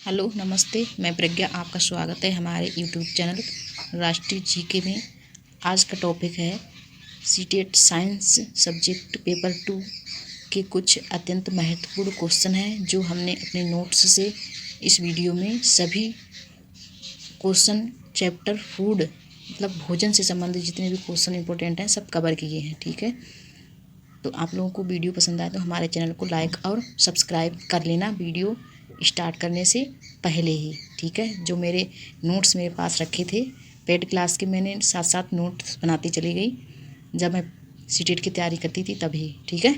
Hello नमस्ते, मैं प्रज्ञा। आपका स्वागत है हमारे यूट्यूब चैनल राष्ट्रीय जीके में। आज का टॉपिक है सीटेट साइंस सब्जेक्ट पेपर 2 के कुछ अत्यंत महत्वपूर्ण क्वेश्चन हैं जो हमने अपने नोट्स से इस वीडियो में सभी क्वेश्चन चैप्टर फूड मतलब भोजन से संबंधित जितने भी क्वेश्चन इंपॉर्टेंट हैं सब कवर किए हैं। ठीक है, तो आप लोगों को वीडियो पसंद आए तो हमारे चैनल को लाइक और सब्सक्राइब कर लेना वीडियो स्टार्ट करने से पहले ही। ठीक है, जो मेरे नोट्स मेरे पास रखे थे पेड क्लास के, मैंने साथ साथ नोट्स बनाती चली गई जब मैं सीटेट की तैयारी करती थी तभी। ठीक है,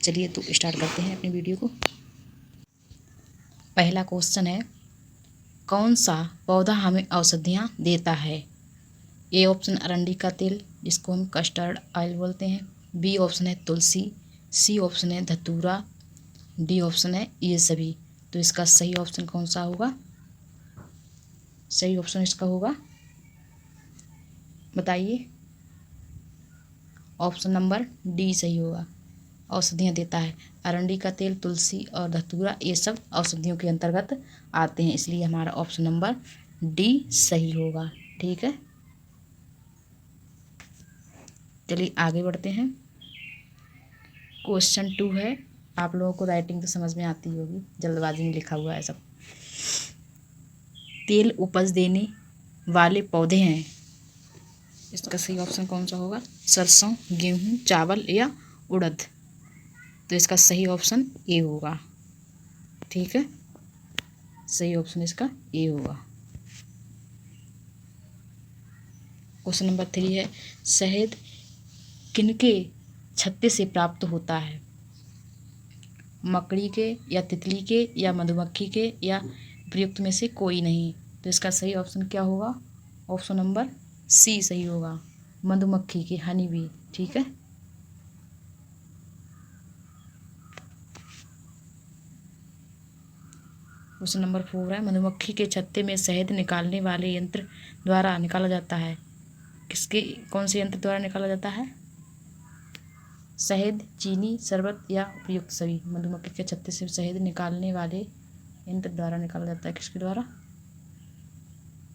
चलिए तो स्टार्ट करते हैं अपनी वीडियो को। पहला क्वेश्चन है, कौन सा पौधा हमें औषधियाँ देता है? ए ऑप्शन अरंडी का तेल जिसको हम कस्टर्ड ऑयल बोलते हैं, बी ऑप्शन है तुलसी, सी ऑप्शन है धतूरा, डी ऑप्शन है ये सभी। तो इसका सही ऑप्शन कौन सा होगा? सही ऑप्शन इसका होगा, बताइए। ऑप्शन नंबर डी सही होगा, औषधियाँ देता है। अरंडी का तेल, तुलसी और धतूरा ये सब औषधियों के अंतर्गत आते हैं, इसलिए हमारा ऑप्शन नंबर डी सही होगा। ठीक है, चलिए आगे बढ़ते हैं। क्वेश्चन 2 है, आप लोगों को राइटिंग तो समझ में आती होगी, जल्दबाजी में लिखा हुआ है सब। तेल उपज देने वाले पौधे हैं, इसका सही ऑप्शन कौन सा होगा? सरसों, गेहूँ, चावल या उड़द? तो इसका सही ऑप्शन ए होगा। ठीक है, सही ऑप्शन इसका ए होगा। क्वेश्चन नंबर 3 है, शहद किनके छत्ते से प्राप्त होता है? मकड़ी के या तितली के या मधुमक्खी के या प्रयुक्त में से कोई नहीं? तो इसका सही ऑप्शन क्या होगा? ऑप्शन नंबर सी सही होगा, मधुमक्खी के, हनी बी। ठीक है, क्वेश्चन नंबर 4 है, मधुमक्खी के छत्ते में शहद निकालने वाले यंत्र द्वारा निकाला जाता है। किसके, कौन से यंत्र द्वारा निकाला जाता है? शहद, चीनी, शरबत या उपयुक्त सभी? मधुमक्खी के छत्ते से शहद निकालने वाले यंत्र द्वारा निकाला जाता है, किसके द्वारा?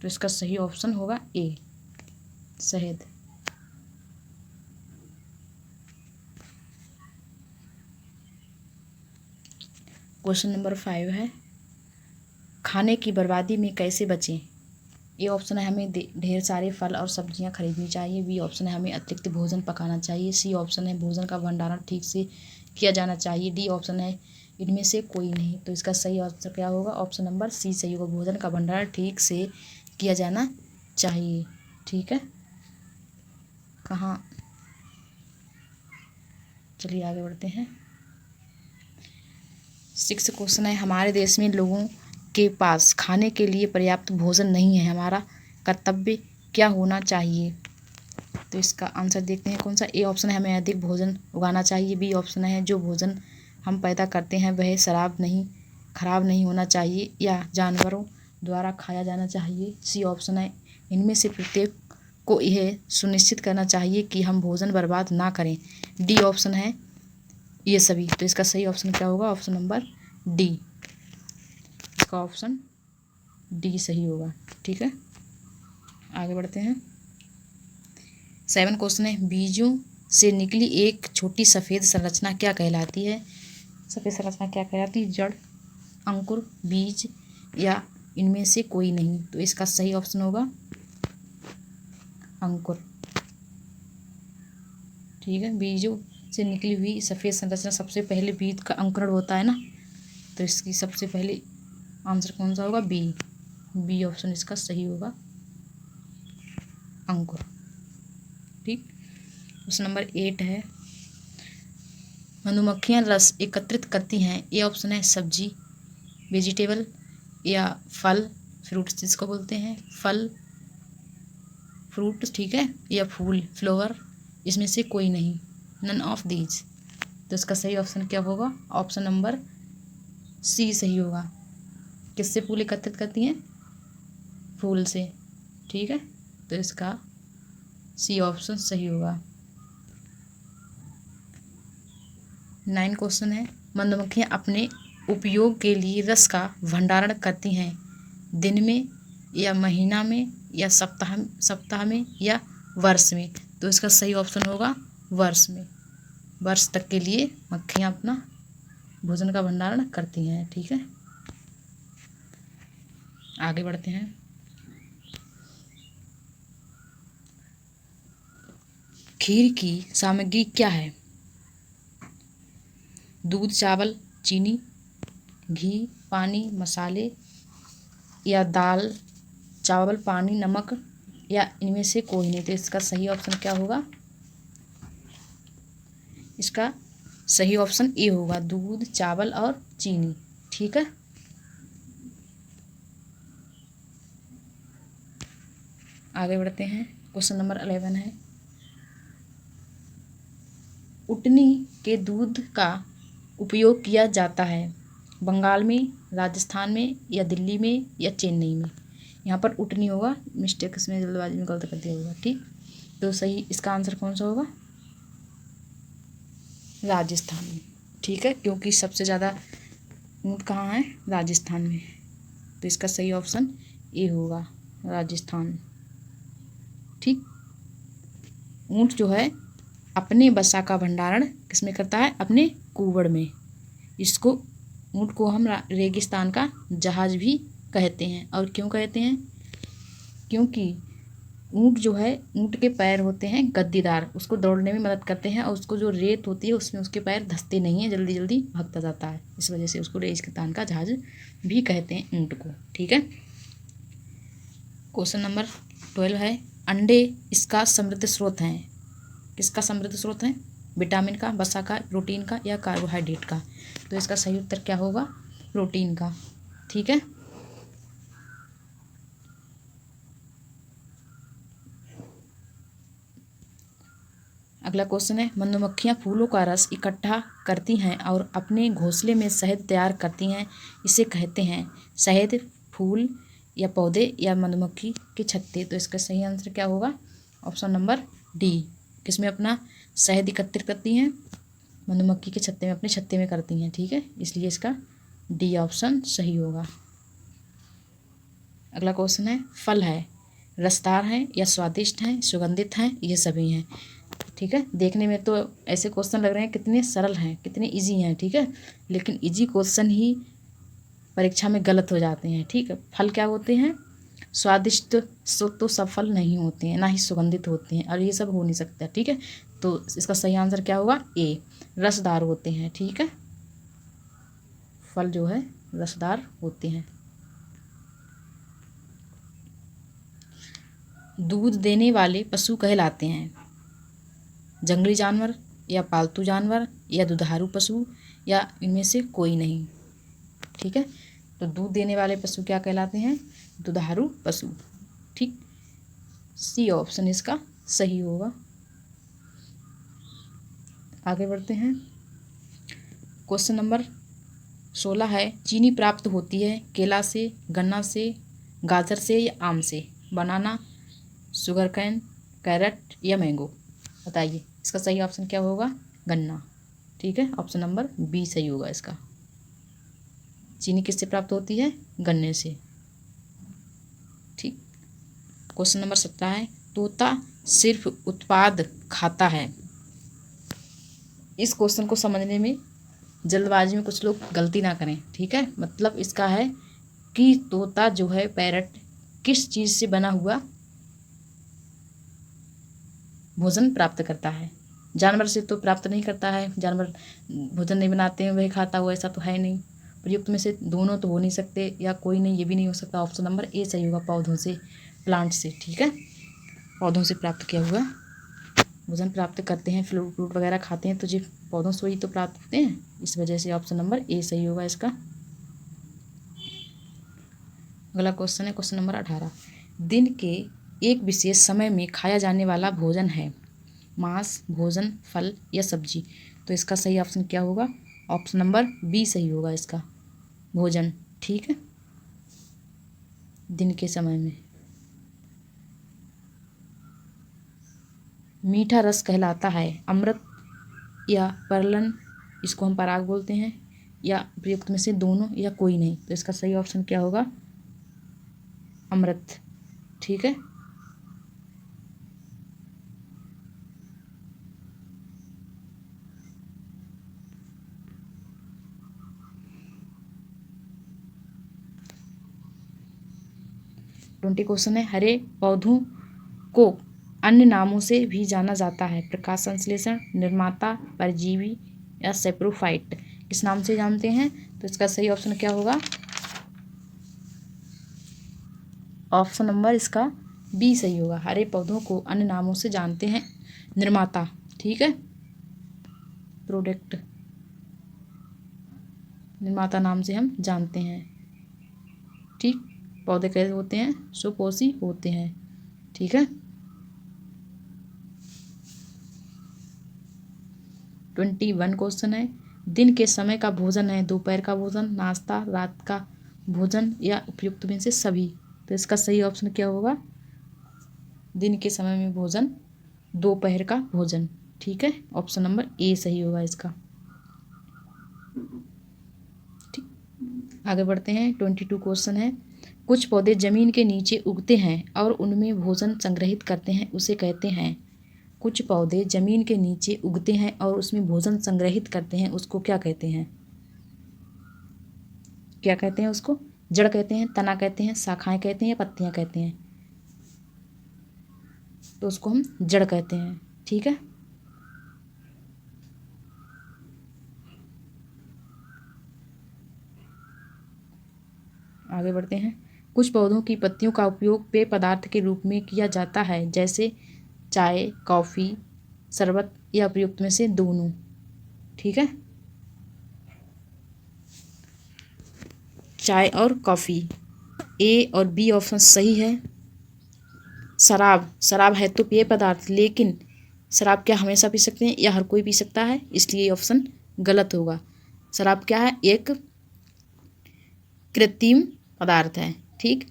तो इसका सही ऑप्शन होगा ए, शहद। क्वेश्चन नंबर 5 है, खाने की बर्बादी में कैसे बचें? ए ऑप्शन है, हमें ढेर सारे फल और सब्जियां खरीदनी चाहिए, बी ऑप्शन है, हमें अतिरिक्त भोजन पकाना चाहिए, सी ऑप्शन है, भोजन का भंडारण ठीक से किया जाना चाहिए, डी ऑप्शन है, इनमें से कोई नहीं। तो इसका सही ऑप्शन क्या होगा? ऑप्शन नंबर सी सही होगा, भोजन का भंडारण ठीक से किया जाना चाहिए। ठीक है, कहाँ, चलिए आगे बढ़ते हैं। 6 क्वेश्चन है, हमारे देश में लोगों के पास खाने के लिए पर्याप्त भोजन नहीं है, हमारा कर्तव्य क्या होना चाहिए? तो इसका आंसर देखते हैं कौन सा। ए ऑप्शन है, हमें अधिक भोजन उगाना चाहिए, बी ऑप्शन है, जो भोजन हम पैदा करते हैं वह खराब नहीं होना चाहिए या जानवरों द्वारा खाया जाना चाहिए, सी ऑप्शन है, इनमें से प्रत्येक को यह सुनिश्चित करना चाहिए कि हम भोजन बर्बाद ना करें, डी ऑप्शन है, ये सभी। तो इसका सही ऑप्शन क्या होगा? ऑप्शन नंबर डी, इसका ऑप्शन डी सही होगा। ठीक है, आगे बढ़ते हैं। 7 क्वेश्चन है, बीजों से निकली एक छोटी सफ़ेद संरचना क्या कहलाती है? सफ़ेद संरचना क्या कहलाती है? जड़, अंकुर, बीज या इनमें से कोई नहीं? तो इसका सही ऑप्शन होगा अंकुर। ठीक है, बीजों से निकली हुई सफ़ेद संरचना, सबसे पहले बीज का अंकुरण होता है ना, तो इसकी सबसे पहले आंसर कौन सा होगा? बी, बी ऑप्शन इसका सही होगा, अंकुर। ठीक, क्वेश्चन नंबर 8 है, मधुमक्खियाँ रस एकत्रित करती हैं, ए ऑप्शन है, सब्जी, वेजिटेबल या फल, फ्रूट्स जिसको बोलते हैं, फल, फ्रूट, ठीक है, या फूल, फ्लावर, इसमें से कोई नहीं, नन ऑफ दीज। तो इसका सही ऑप्शन क्या होगा? ऑप्शन नंबर सी सही होगा, किससे फूल एकत्रित करती हैं? फूल से। ठीक है, तो इसका सी ऑप्शन सही होगा। 9 क्वेश्चन है, मधुमक्खियाँ अपने उपयोग के लिए रस का भंडारण करती हैं? दिन में या महीना में या सप्ताह में या वर्ष में? तो इसका सही ऑप्शन होगा वर्ष में। वर्ष तक के लिए मक्खियाँ अपना भोजन का भंडारण करती हैं। ठीक है, आगे बढ़ते हैं। खीर की सामग्री क्या है? दूध, चावल, चीनी, घी, पानी, मसाले या दाल, चावल, पानी, नमक या इनमें से कोई नहीं। तो इसका सही ऑप्शन क्या होगा? इसका सही ऑप्शन ए होगा, दूध, चावल और चीनी। ठीक है, आगे बढ़ते हैं। क्वेश्चन नंबर 11 है, उटनी के दूध का उपयोग किया जाता है बंगाल में, राजस्थान में या दिल्ली में या चेन्नई में? यहाँ पर उटनी होगा, मिस्टेक इसमें जल्दबाजी में गलत कर दिया होगा। ठीक, तो सही इसका आंसर कौन सा होगा? राजस्थान में। ठीक है, क्योंकि सबसे ज़्यादा ऊँट कहाँ है? राजस्थान में। तो इसका सही ऑप्शन ए होगा, राजस्थान। ठीक, ऊँट जो है अपने वसा का भंडारण किसमें करता है? अपने कुवड़ में। इसको ऊँट को हम रेगिस्तान का जहाज भी कहते हैं। और क्यों कहते हैं? क्योंकि ऊँट जो है, ऊँट के पैर होते हैं गद्दीदार, उसको दौड़ने में मदद करते हैं और उसको जो रेत होती है उसमें उसके पैर धंसते नहीं हैं, जल्दी जल्दी भागता जाता है। इस वजह से उसको रेगिस्तान का जहाज भी कहते हैं ऊँट को। ठीक है, क्वेश्चन नंबर 12 है, अंडे इसका समृद्ध स्रोत हैं? किसका समृद्ध स्रोत है? विटामिन का, वसा का, प्रोटीन का या कार्बोहाइड्रेट का? तो इसका सही उत्तर क्या होगा? प्रोटीन का। ठीक है, अगला क्वेश्चन है, मधुमक्खियाँ फूलों का रस इकट्ठा करती हैं और अपने घोंसले में शहद तैयार करती हैं, इसे कहते हैं शहद, फूल या पौधे या मधुमक्खी के छत्ते? तो इसका सही आंसर क्या होगा? ऑप्शन नंबर डी, किसमें अपना शहद एकत्रित करती हैं? मधुमक्खी के छत्ते में, अपने छत्ते में करती हैं। ठीक है, इसलिए इसका डी ऑप्शन सही होगा। अगला क्वेश्चन है, फल है, रसदार हैं या स्वादिष्ट हैं, सुगंधित हैं, ये सभी हैं? ठीक है, देखने में तो ऐसे क्वेश्चन लग रहे हैं कितने सरल हैं, कितने इजी हैं। ठीक है, लेकिन इजी क्वेश्चन ही परीक्षा में गलत हो जाते हैं। ठीक है, फल क्या होते हैं? स्वादिष्ट तो सब फल नहीं होते हैं, ना ही सुगंधित होते हैं, और ये सब हो नहीं सकता। ठीक है, तो इसका सही आंसर क्या होगा? ए, रसदार होते हैं। ठीक है, फल जो है रसदार होते हैं। दूध देने वाले पशु कहलाते हैं जंगली जानवर या पालतू जानवर या दुधारू पशु या इनमें से कोई नहीं? ठीक है, तो दूध देने वाले पशु क्या कहलाते हैं? दुधारू पशु। ठीक, सी ऑप्शन इसका सही होगा। आगे बढ़ते हैं। क्वेश्चन नंबर 16 है, चीनी प्राप्त होती है केला से, गन्ना से, गाजर से या आम से? बनाना, शुगर कैन, कैरेट या मैंगो? बताइए, इसका सही ऑप्शन क्या होगा? गन्ना। ठीक है, ऑप्शन नंबर बी सही होगा इसका। चीनी किससे प्राप्त होती है? गन्ने से। ठीक, क्वेश्चन नंबर 17 है, तोता सिर्फ उत्पाद खाता है? इस क्वेश्चन को समझने में जल्दबाजी में कुछ लोग गलती ना करें। ठीक है, मतलब इसका है कि तोता जो है, पैरट, किस चीज़ से बना हुआ भोजन प्राप्त करता है? जानवर से तो प्राप्त नहीं करता है, जानवर भोजन नहीं बनाते हैं, वही खाता हुआ, ऐसा तो है नहीं। प्रयुक्त में से दोनों तो हो नहीं सकते, या कोई नहीं, ये भी नहीं हो सकता। ऑप्शन नंबर ए सही होगा, पौधों से, प्लांट से। ठीक है, पौधों से प्राप्त किया हुआ भोजन प्राप्त करते हैं, फ्रूट वगैरह खाते हैं, तो जी पौधों से ही तो प्राप्त होते हैं, इस वजह से ऑप्शन नंबर ए सही होगा इसका। अगला क्वेश्चन है, क्वेश्चन नंबर 18, दिन के एक विशेष समय में खाया जाने वाला भोजन है मांस, भोजन, फल या सब्जी? तो इसका सही ऑप्शन क्या होगा? ऑप्शन नंबर बी सही होगा इसका, भोजन। ठीक है, दिन के समय में। मीठा रस कहलाता है अमृत या परलन, इसको हम पराग बोलते हैं, या उपयुक्त में से दोनों या कोई नहीं। तो इसका सही ऑप्शन क्या होगा? अमृत। ठीक है। ट्वेंटी क्वेश्चन है, हरे पौधों को अन्य नामों से भी जाना जाता है। प्रकाश संश्लेषण, निर्माता, परजीवी या सेप्रोफाइट। किस नाम से जानते हैं? तो इसका सही ऑप्शन क्या होगा? ऑप्शन नंबर इसका बी सही होगा। हरे पौधों को अन्य नामों से जानते हैं, निर्माता। ठीक है, प्रोडक्ट, निर्माता नाम से हम जानते हैं। ठीक, पौधे कैसे होते हैं? सुपोषी होते हैं। ठीक है। 21 क्वेश्चन है, दिन के समय का भोजन है दोपहर का भोजन, नाश्ता, रात का भोजन या उपयुक्त में से सभी। तो इसका सही ऑप्शन क्या होगा? दिन के समय में भोजन, दोपहर का भोजन। ठीक है, ऑप्शन नंबर ए सही होगा इसका। ठीक, आगे बढ़ते हैं। 22 क्वेश्चन है, कुछ पौधे जमीन के नीचे उगते हैं और उनमें भोजन संग्रहित करते हैं, उसे कहते हैं। कुछ पौधे जमीन के नीचे उगते हैं और उसमें भोजन संग्रहित करते हैं, उसको क्या कहते हैं? क्या कहते हैं उसको? जड़ कहते हैं, तना कहते हैं, शाखाएं कहते हैं या पत्तियां कहते हैं? तो उसको हम जड़ कहते हैं। ठीक है। आगे बढ़ते हैं। कुछ पौधों की पत्तियों का उपयोग पेय पदार्थ के रूप में किया जाता है, जैसे चाय, कॉफ़ी, शरबत या उपयुक्त में से दोनों। ठीक है, चाय और कॉफ़ी। ए और बी ऑप्शन सही है। शराब, शराब है तो पेय पदार्थ, लेकिन शराब क्या हमेशा पी सकते हैं या हर कोई पी सकता है? इसलिए ये ऑप्शन गलत होगा। शराब क्या है? एक कृत्रिम पदार्थ है। ठीक,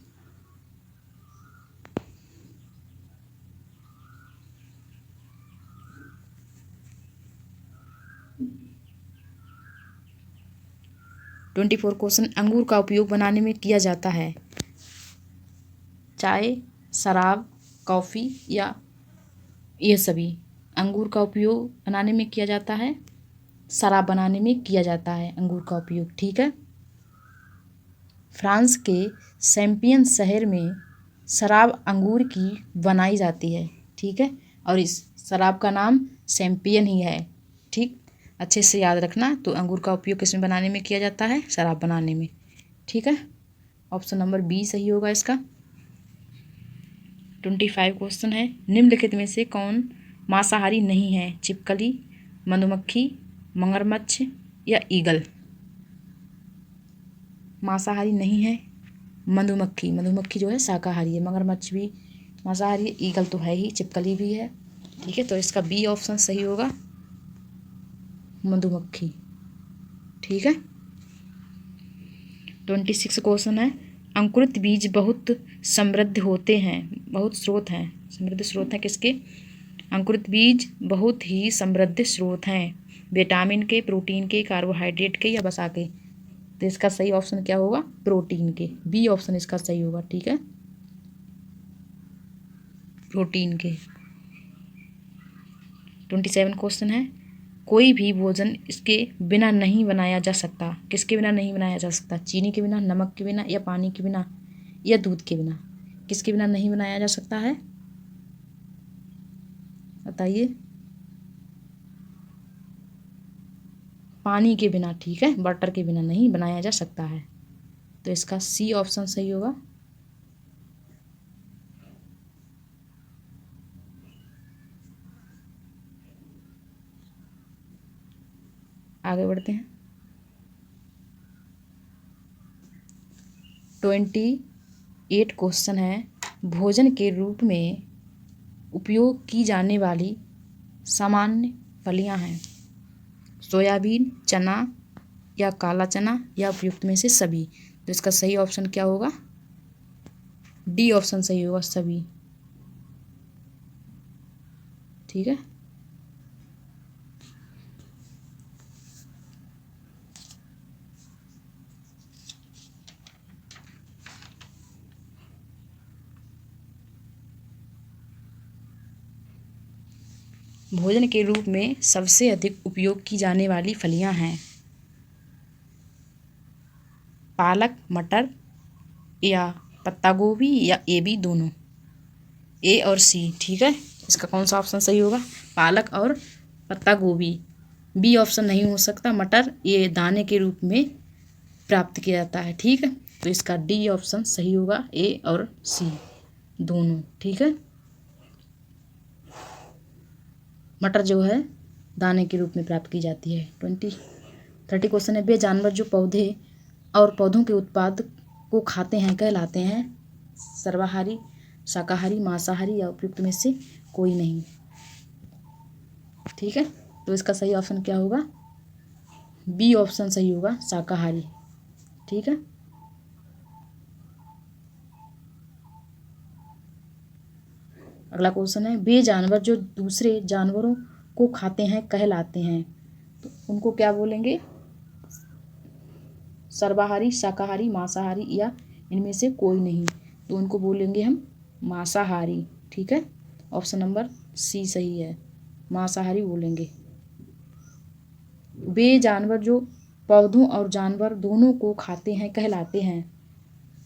ट्वेंटी फोर क्वेश्चन, अंगूर का उपयोग बनाने में किया जाता है। चाय, शराब, कॉफ़ी या ये सभी। अंगूर का उपयोग बनाने में किया जाता है, शराब बनाने में किया जाता है अंगूर का उपयोग। ठीक है। फ्रांस के सैम्पियन शहर में शराब अंगूर की बनाई जाती है। ठीक है, और इस शराब का नाम सैम्पियन ही है। ठीक, अच्छे से याद रखना। तो अंगूर का उपयोग किसमें बनाने में किया जाता है? शराब बनाने में। ठीक है, ऑप्शन नंबर बी सही होगा इसका। 25 क्वेश्चन है, निम्नलिखित में से कौन मांसाहारी नहीं है? छिपकली, मधुमक्खी, मगरमच्छ या ईगल। मांसाहारी नहीं है मधुमक्खी। मधुमक्खी जो है शाकाहारी है। मगरमच्छ भी मांसाहारी है। ईगल तो है ही, छिपकली भी है। ठीक है, तो इसका बी ऑप्शन सही होगा, मधुमक्खी। ठीक है। 26 क्वेश्चन है, अंकुरित बीज बहुत समृद्ध होते हैं। बहुत स्रोत हैं, समृद्ध स्रोत हैं किसके? अंकुरित बीज बहुत ही समृद्ध स्रोत हैं, विटामिन के, प्रोटीन के, कार्बोहाइड्रेट के या वसा के। तो इसका सही ऑप्शन क्या होगा? प्रोटीन के। बी ऑप्शन इसका सही होगा। ठीक है, प्रोटीन के। 27 क्वेश्चन है, कोई भी भोजन इसके बिना नहीं बनाया जा सकता। किसके बिना नहीं बनाया जा सकता? चीनी के बिना, नमक के बिना या पानी के बिना या दूध के बिना। किसके बिना नहीं बनाया जा सकता है? बताइए। पानी के बिना। ठीक है, बटर के बिना नहीं बनाया जा सकता है। तो इसका सी ऑप्शन सही होगा। आगे बढ़ते हैं। 28 क्वेश्चन है, भोजन के रूप में उपयोग की जाने वाली सामान्य फलियां हैं। सोयाबीन, चना या काला चना या उपयुक्त में से सभी। तो इसका सही ऑप्शन क्या होगा? डी ऑप्शन सही होगा, सभी। ठीक है, भोजन के रूप में सबसे अधिक उपयोग की जाने वाली फलियां हैं? पालक, मटर या पत्ता गोभी या ए बी दोनों? ए और सी, ठीक है। इसका कौन सा ऑप्शन सही होगा? पालक और पत्ता गोभी। बी ऑप्शन नहीं हो सकता, मटर ये दाने के रूप में प्राप्त किया जाता है, ठीक है। तो इसका डी ऑप्शन सही होगा, ए और सी दोनों, ठीक है। मटर जो है दाने के रूप में प्राप्त की जाती है। 30 क्वेश्चन है, वे जानवर जो पौधे और पौधों के उत्पाद को खाते हैं कहलाते हैं? सर्वाहारी, शाकाहारी, मांसाहारी या उपयुक्त में से कोई नहीं, ठीक है। तो इसका सही ऑप्शन क्या होगा? बी ऑप्शन सही होगा, शाकाहारी, ठीक है। अगला क्वेश्चन है, वे जानवर जो दूसरे जानवरों को खाते हैं कहलाते हैं? तो उनको क्या बोलेंगे? सर्वाहारी, शाकाहारी, मांसाहारी या इनमें से कोई नहीं? तो उनको बोलेंगे हम मांसाहारी, ठीक है। ऑप्शन नंबर सी सही है, मांसाहारी बोलेंगे। वे जानवर जो पौधों और जानवर दोनों को खाते हैं कहलाते हैं?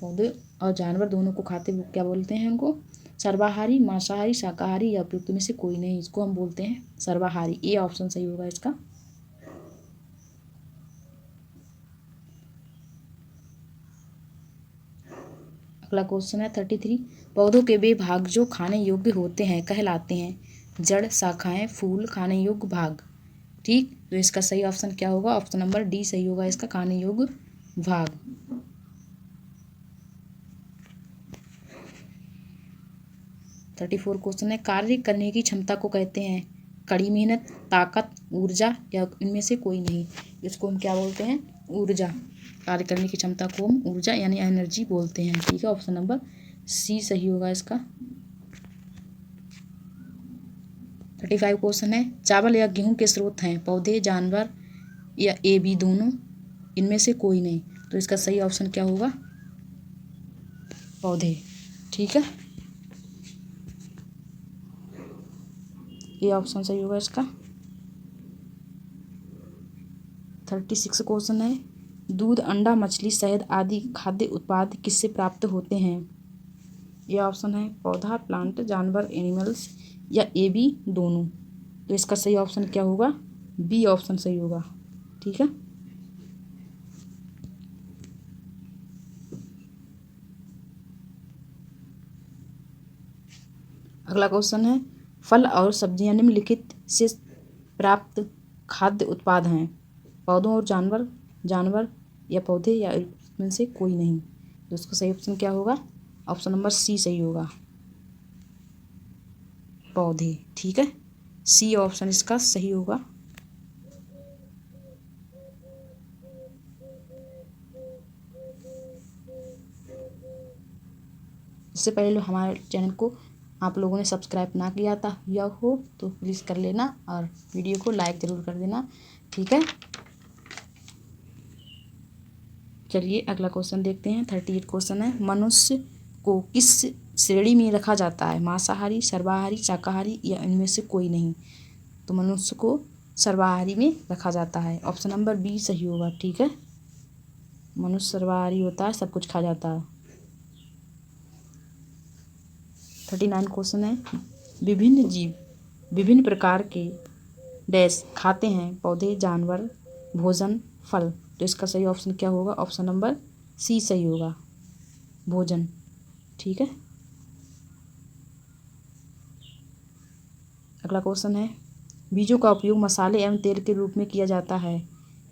पौधे और जानवर दोनों को खाते हुए क्या बोलते हैं उनको? सर्वाहारी, मांसाहारी, शाकाहारी या उपयुक्त में से कोई नहीं? इसको हम बोलते हैं सर्वाहारी। ए ऑप्शन सही होगा इसका। अगला क्वेश्चन है 33, पौधों के वे भाग जो खाने योग्य होते हैं कहलाते हैं? जड़, शाखाएं, फूल, खाने योग्य भाग, ठीक। तो इसका सही ऑप्शन क्या होगा? ऑप्शन नंबर डी सही होगा इसका, खाने योग्य भाग। 34 क्वेश्चन है, कार्य करने की क्षमता को कहते हैं? कड़ी मेहनत, ताकत, ऊर्जा या इनमें से कोई नहीं? इसको हम क्या बोलते हैं? ऊर्जा। कार्य करने की क्षमता को हम ऊर्जा यानी एनर्जी बोलते हैं, ठीक है। ऑप्शन नंबर सी सही होगा इसका। 35 क्वेश्चन है, चावल या गेहूं के स्रोत हैं? पौधे, जानवर या ए बी दोनों? इनमें से कोई नहीं? तो इसका सही ऑप्शन क्या होगा? पौधे, ठीक है। ये ऑप्शन सही होगा इसका। 36 क्वेश्चन है, दूध, अंडा, मछली, शहद आदि खाद्य उत्पाद किससे प्राप्त होते हैं? ये ऑप्शन है पौधा, प्लांट, जानवर, एनिमल्स या ए बी दोनों? तो इसका सही ऑप्शन क्या होगा? बी ऑप्शन सही होगा, ठीक है। अगला क्वेश्चन है, फल और सब्जियां निम्नलिखित से प्राप्त खाद्य उत्पाद हैं? पौधों और जानवर, जानवर या पौधे या इनमें से कोई नहीं? तो इसका सही ऑप्शन क्या होगा? ऑप्शन नंबर सी सही होगा, पौधे, ठीक है। सी ऑप्शन इसका सही होगा। इससे पहले हमारे चैनल को आप लोगों ने सब्सक्राइब ना किया था या हो तो प्लीज़ कर लेना और वीडियो को लाइक ज़रूर कर देना, ठीक है। चलिए अगला क्वेश्चन देखते हैं। 38 क्वेश्चन है, मनुष्य को किस श्रेणी में रखा जाता है? मांसाहारी, सर्वाहारी, शाकाहारी या इनमें से कोई नहीं? तो मनुष्य को सर्वाहारी में रखा जाता है। ऑप्शन नंबर बी सही होगा, ठीक है। मनुष्य सर्वाहारी होता है, सब कुछ खा जाता है। 39 क्वेश्चन है, विभिन्न जीव विभिन्न प्रकार के डैश खाते हैं? पौधे, जानवर, भोजन, फल? तो इसका सही ऑप्शन क्या होगा? ऑप्शन नंबर सी सही होगा, भोजन, ठीक है। अगला क्वेश्चन है, बीजों का उपयोग मसाले एवं तेल के रूप में किया जाता है?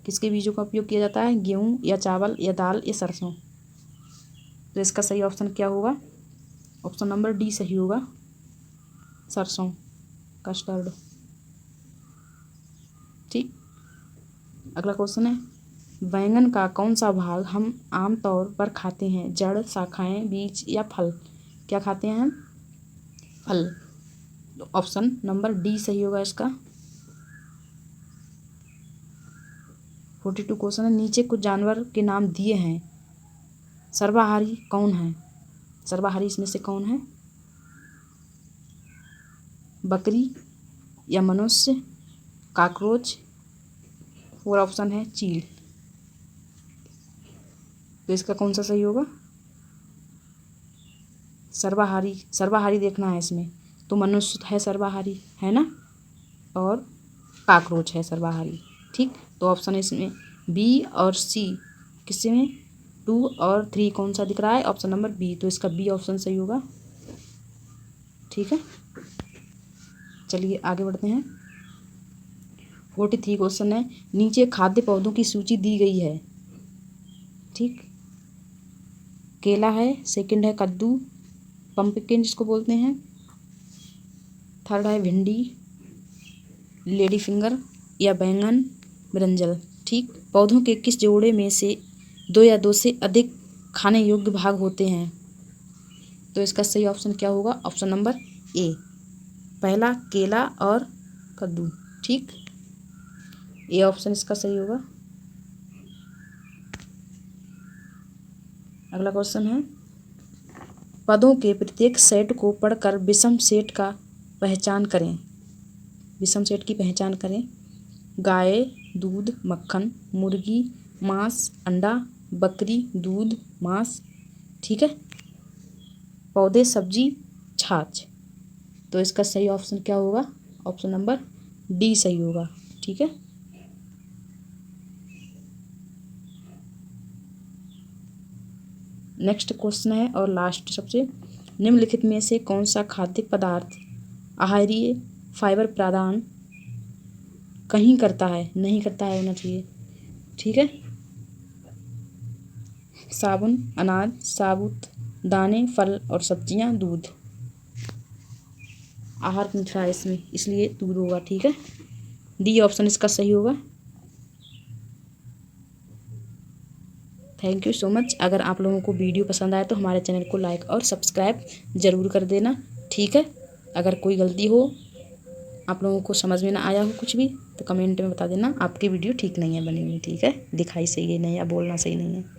किसके बीजों का उपयोग किया जाता है? गेहूँ या चावल या दाल या सरसों? तो इसका सही ऑप्शन क्या होगा? ऑप्शन नंबर डी सही होगा, सरसों, कस्टर्ड, ठीक। अगला क्वेश्चन है, बैंगन का कौन सा भाग हम आमतौर पर खाते हैं? जड़, शाखाएं, बीज या फल? क्या खाते हैं हम? फल। तो ऑप्शन नंबर डी सही होगा इसका। 42 क्वेश्चन है, नीचे कुछ जानवर के नाम दिए हैं, सर्वाहारी कौन है? सर्वाहारी इसमें से कौन है? बकरी, या मनुष्य, कॉकरोच, 4 ऑप्शन है चील। तो इसका कौन सा सही होगा? सर्वाहारी, सर्वाहारी देखना है इसमें। तो मनुष्य है सर्वाहारी, है ना, और कॉकरोच है सर्वाहारी। ठीक, तो ऑप्शन है इसमें बी और सी। किससे में 2 और 3 कौन सा दिख रहा है? Option number B. तो इसका बी ऑप्शन सही होगा। ठीक है, चलिए आगे बढ़ते हैं। 43 क्वेश्चन है, नीचे खाद्य पौधों की सूची दी गई है। ठीक, केला है, सेकंड है कद्दू, पंपकिन जिसको बोलते हैं, थर्ड है भिंडी, लेडी फिंगर या बैंगन, ब्रिंजल। ठीक, पौधों के किस जोड़े में से 2 या 2 से अधिक खाने योग्य भाग होते हैं? तो इसका सही ऑप्शन क्या होगा? ऑप्शन नंबर ए, पहला केला और कद्दू। ठीक, ए ऑप्शन इसका सही होगा। अगला क्वेश्चन है, पदों के प्रत्येक सेट को पढ़कर विषम सेट का पहचान करें। विषम सेट की पहचान करें। गाय, दूध, मक्खन, मुर्गी, मांस, अंडा, बकरी, दूध, मांस। ठीक है, पौधे, सब्जी, छाछ। तो इसका सही ऑप्शन क्या होगा? ऑप्शन नंबर डी सही होगा। ठीक है, नेक्स्ट क्वेश्चन है और लास्ट सबसे, निम्नलिखित में से कौन सा खाद्य पदार्थ आहारीय फाइबर प्रदान नहीं करता है होना चाहिए? ठीक है, साबुन, अनाज, साबुत दाने, फल और सब्जियां, दूध। आहार मिठा है इसमें, इसलिए दूध होगा। ठीक है, डी ऑप्शन इसका सही होगा। Thank you so much. अगर आप लोगों को वीडियो पसंद आए तो हमारे चैनल को लाइक और सब्सक्राइब ज़रूर कर देना। ठीक है, अगर कोई गलती हो, आप लोगों को समझ में ना आया हो कुछ भी, तो कमेंट में बता देना आपकी वीडियो ठीक नहीं है बनी हुई। ठीक है, दिखाई सही है नहीं या बोलना सही नहीं है।